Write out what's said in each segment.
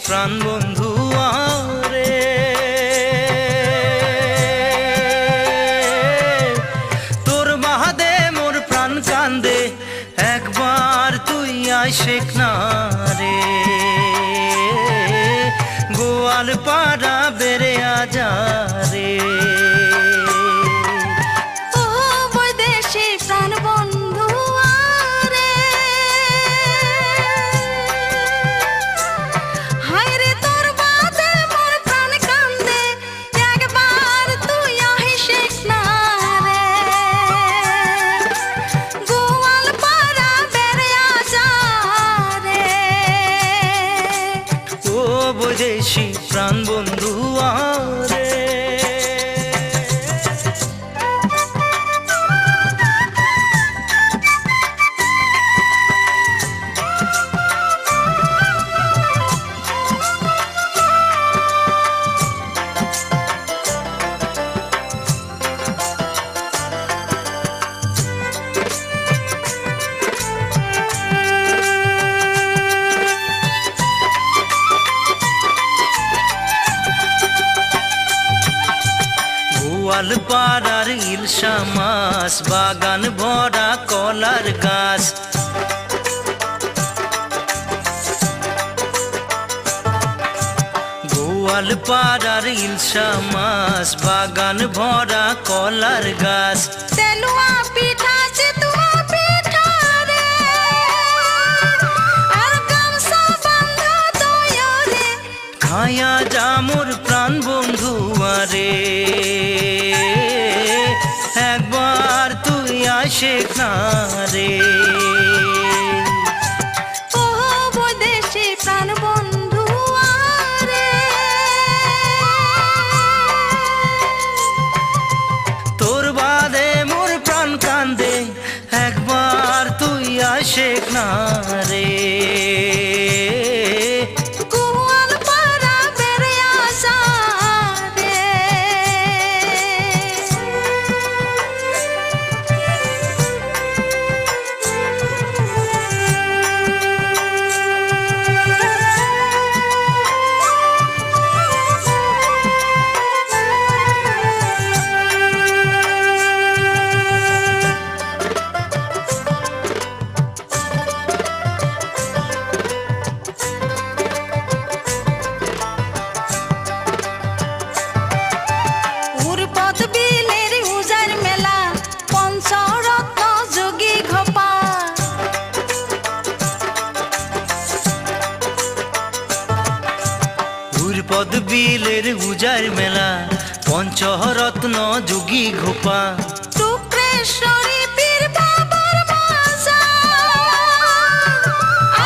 প্রাণ বন্ধু আরে, তোর বাহাদে মোর প্রাণ কান্দে, একবার তুই আইসেক না রে। গোয়াল পাড়া বেড়ে আজা রে। ও বৈদেশি প্রাণ বন্ধু আরে, হায় রে তোর বাদে মোর প্রাণ কান্দে, একবার তুই আইসেক না রে। গোয়াল পাড়া বেড়ে আজা রে। ও বৈদেশি প্রাণ বন্ধু আরে। গোয়াল পাড়ার ইলশা মাছ, বাগান ভরা কলার গাছ। গোয়াল পাড়ার ইলশা মাছ, বাগান ভরা কলার গাছ। তেলুয়া পিঠা চিতুয়া পিঠা রে, আর গামছা বান্ধা দয়া রে। খায়া যা মোর প্রাণ বন্ধু আরে, একবার তুই আইসেক না রে। ও বৈদেশি প্রাণ বন্ধু আরে, তোর বাদে মোর প্রাণ কান্দে, একবার তুই আইসেক না রে। গোয়াল পাড়া বেড়ে আজা রে। উরপদ বিলের উজার মেলা, পঞ্চরত্ন যোগী ঘোপা। উরপদ বিলের উজার মেলা, পঞ্চরত্ন যোগী ঘোপা। টুকরেশ্বরী পীর বাবার মাজার,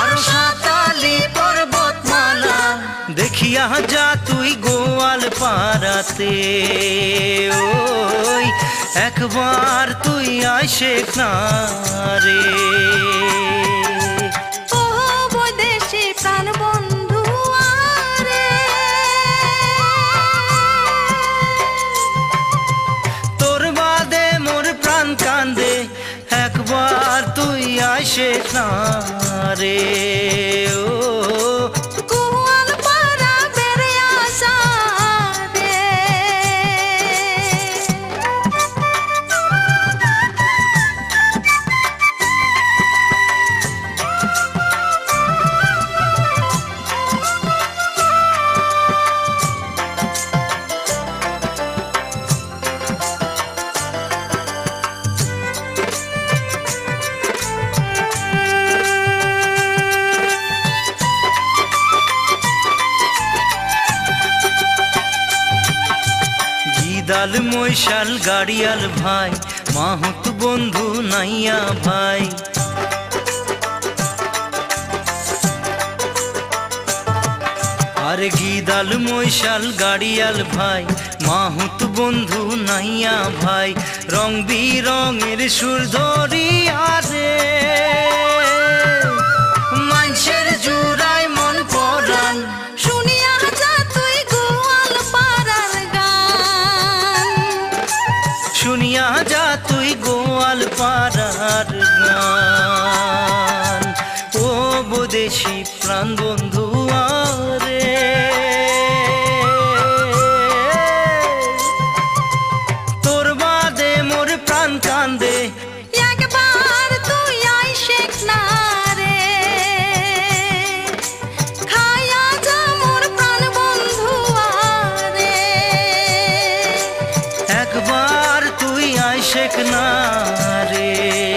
আর সাতালি পর্বতমালা, দেখিয়া যা তুই গোয়াল পাড়াতে। ওই একবার তুই আইসেক না রে। ও বৈদেশি প্রাণ বন্ধু আরে, তোর বাদে মোর প্রাণ কান্দে, একবার তুই আইসেক না রে। ও গোয়াল পাড়া বেড়ে আজা রে। গিদাল মৈশাল গাড়িয়াল ভাই, মাহুত বন্ধু নাইয়া ভাই। আরে গিদাল মৈশাল গাড়িয়াল ভাই, মাহুত বন্ধু নাইয়া ভাই। রং বিরঙের সুর ধরিয়া রে, মানুষের জুড়াই মন পরাণ। শুনিয়া যা তুই গোয়াল পাড়ার গান, শুনিয়া যা তুই গোয়াল পাড়ার গান। ও বৈদেশি প্রাণ বন্ধু আরে, শেখ না রে।